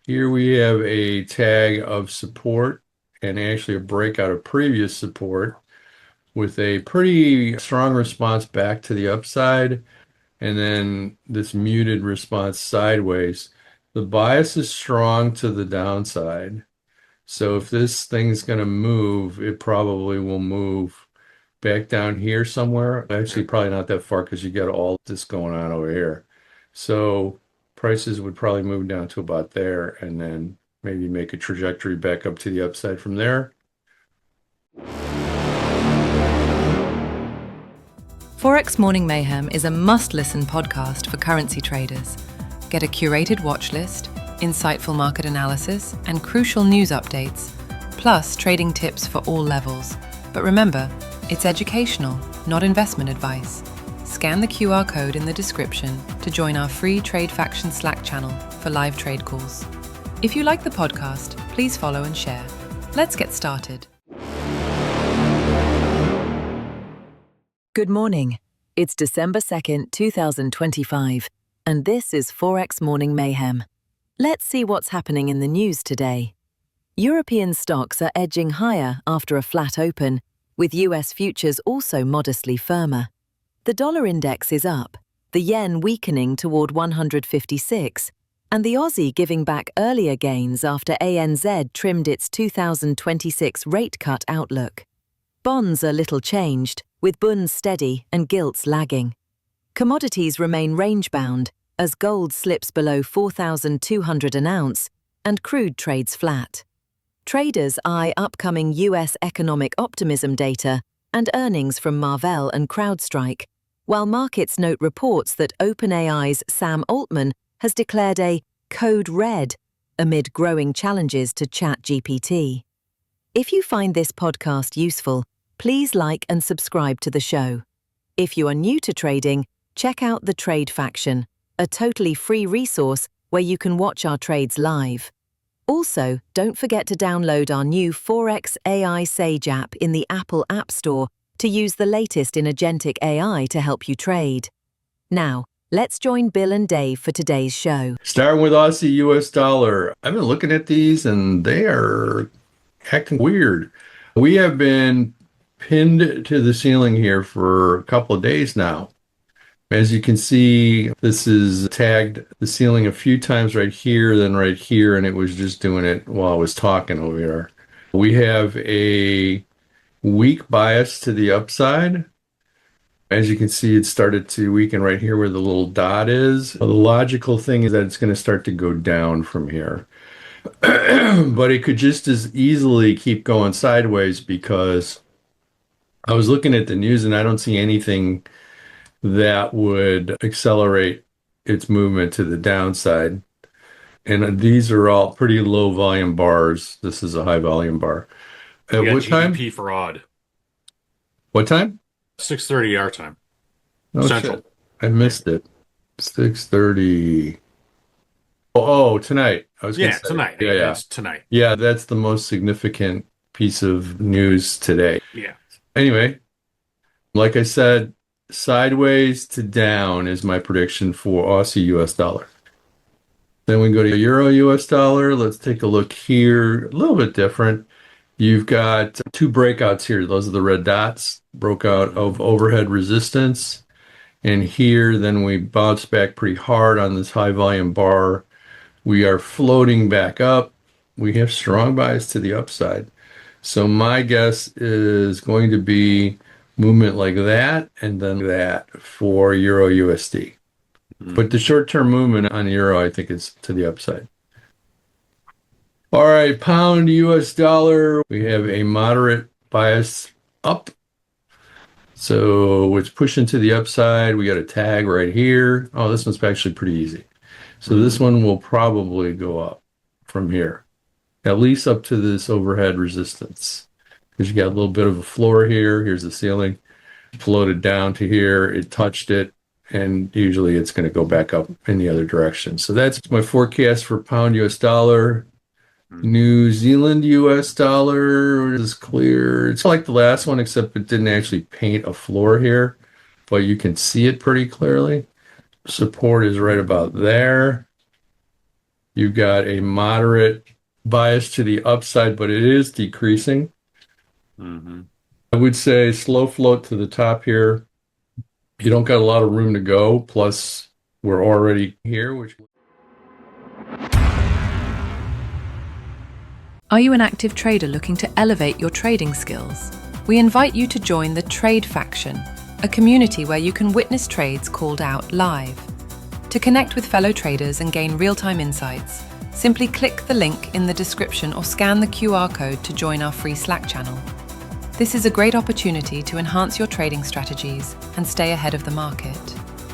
Here we have a tag of support and actually a breakout of previous support with a pretty strong response back to the upside and then this muted response sideways. The bias is strong to the downside. So if this thing's going to move, it probably will move back down here somewhere. Actually, probably not that far because you got all this going on over here. So prices would probably move down to about there and then maybe make a trajectory back up to the upside from there. Forex Morning Mayhem is a must-listen podcast for currency traders. Get a curated watch list, insightful market analysis, and crucial news updates, plus trading tips for all levels. But remember, it's educational, not investment advice. Scan the QR code in the description to join our free Trade Faction Slack channel for live trade calls. If you like the podcast, please follow and share. Let's get started. Good morning. It's December 2nd, 2025, and this is Forex Morning Mayhem. Let's see what's happening in the news today. European stocks are edging higher after a flat open, with US futures also modestly firmer. The dollar index is up, the yen weakening toward 156, and the Aussie giving back earlier gains after ANZ trimmed its 2026 rate cut outlook. Bonds are little changed, with bunds steady and gilts lagging. Commodities remain range-bound as gold slips below 4,200 an ounce and crude trades flat. Traders eye upcoming US economic optimism data and earnings from Marvell and CrowdStrike, while markets note reports that OpenAI's Sam Altman has declared a code red amid growing challenges to ChatGPT. If you find this podcast useful, please like and subscribe to the show. If you are new to trading, check out the Trade Faction, a totally free resource where you can watch our trades live. Also, don't forget to download our new Forex AI Sage app in the Apple App Store to use the latest in agentic AI to help you trade. Now, let's join Bill and Dave for today's show. Starting with Aussie US dollar. I've been looking at these and they are acting weird. We have been pinned to the ceiling here for a couple of days now. As you can see, this is tagged the ceiling a few times right here, then right here, and it was just doing it while I was talking over here. We have a weak bias to the upside. As you can see, it started to weaken right here where the little dot is. The logical thing is that it's going to start to go down from here. But it could just as easily keep going sideways because I was looking at the news and I don't see anything that would accelerate its movement to the downside. And these are all pretty low volume bars. This is a high volume bar. At We got what time? GDP for odd. What time? 6:30 our time. Oh, Central. shit. I missed it. 6:30. Oh, tonight. I was gonna Yeah, say. tonight. Yeah. It's tonight. Yeah, that's the most significant piece of news today. Yeah. Anyway, like I said, sideways to down is my prediction for Aussie US dollar. Then we go to Euro US dollar. Let's take a look here. A little bit different. You've got two breakouts here. Those are the red dots. Broke out of overhead resistance. And here, then we bounce back pretty hard on this high volume bar. We are floating back up. We have strong bias to the upside. So my guess is going to be movement like that and then that for Euro USD. But the short-term movement on Euro, I think, is to the upside. All right, pound US dollar. We have a moderate bias up. So it's pushing to the upside. We got a tag right here. Oh, this one's actually pretty easy. So this one will probably go up from here, at least up to this overhead resistance. Because you got a little bit of a floor here. Here's the ceiling. Floated down to here. It touched it. And usually it's going to go back up in the other direction. So that's my forecast for pound US dollar. New Zealand US dollar is clear. It's like the last one, except it didn't actually paint a floor here, but you can see it pretty clearly. Support is right about there. You've got a moderate bias to the upside, but it is decreasing. Mm-hmm. I would say slow float to the top here. You don't got a lot of room to go. Plus, we're already here, which Are you an active trader looking to elevate your trading skills? We invite you to join the Trade Faction, a community where you can witness trades called out live. To connect with fellow traders and gain real-time insights, simply click the link in the description or scan the QR code to join our free Slack channel. This is a great opportunity to enhance your trading strategies and stay ahead of the market.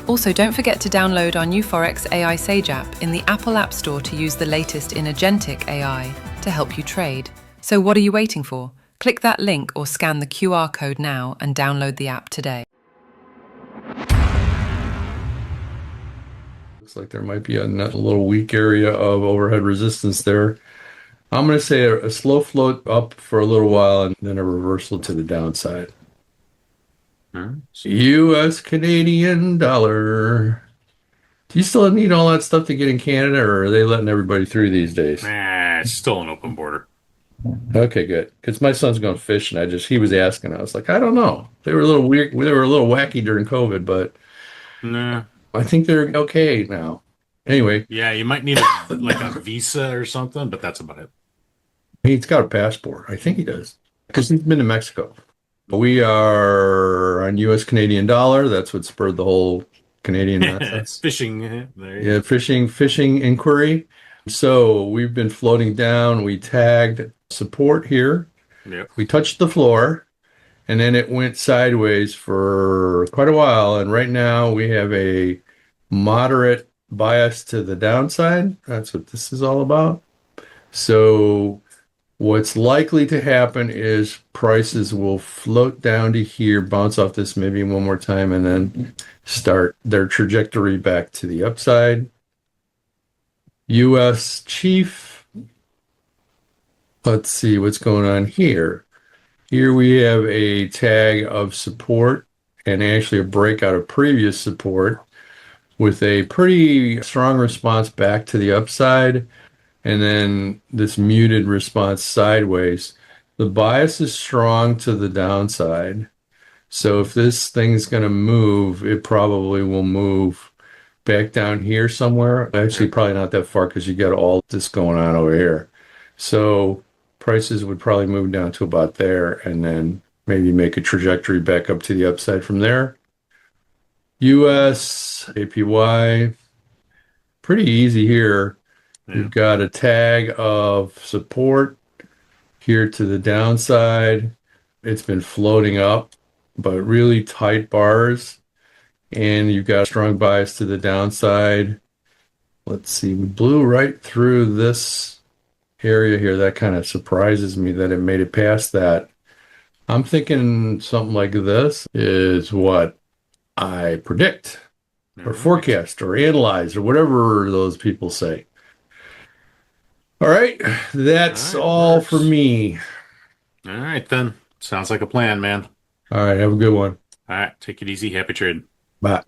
Also, don't forget to download our new Forex AI Sage app in the Apple App Store to use the latest in agentic AI to help you trade. So what are you waiting for? Click that link or scan the QR code now and download the app today. looks like there might be a little weak area of overhead resistance there. I'm going to say a slow float up for a little while and then a reversal to the downside. U.S. Canadian dollar. Do you still need all that stuff to get in Canada, or are they letting everybody through these days? Nah, it's still an open border. Okay, good. Because my son's going fishing. He was asking. I was like, I don't know. They were a little weird. They were a little wacky during COVID, but Nah. I think they're okay now. Anyway, Yeah, you might need like a visa or something, but that's about it. he's got a passport. I think he does. Because he's been to Mexico. We are on U.S. Canadian dollar. That's what spurred the whole Canadian nonsense. Fishing. There you Yeah, fishing inquiry. So we've been floating down. We tagged support here. go. Yep. We touched the floor, and then it went sideways for quite a while. And right now we have a moderate bias to the downside. That's what this is all about. So what's likely to happen is prices will float down to here, bounce off this maybe one more time, and then start their trajectory back to the upside. U.S. Chief. Let's see what's going on here. Here we have a tag of support and actually a breakout of previous support with a pretty strong response back to the upside and then this muted response sideways. The bias is strong to the downside. So if this thing's going to move, it probably will move back down here somewhere. Actually, probably not that far because you got all this going on over here. So prices would probably move down to about there and then maybe make a trajectory back up to the upside from there. US, APY, pretty easy here. Yeah. You've got a tag of support here to the downside. It's been floating up, but really tight bars. And you've got a strong bias to the downside. Let's see, we blew right through this area here. That kind of surprises me that it made it past that. I'm thinking something like this is what I predict or forecast or analyze or whatever those people say. All right, that's all for me. All right, then. Sounds like a plan, man. All right, have a good one. All right, take it easy. Happy trading. Bye.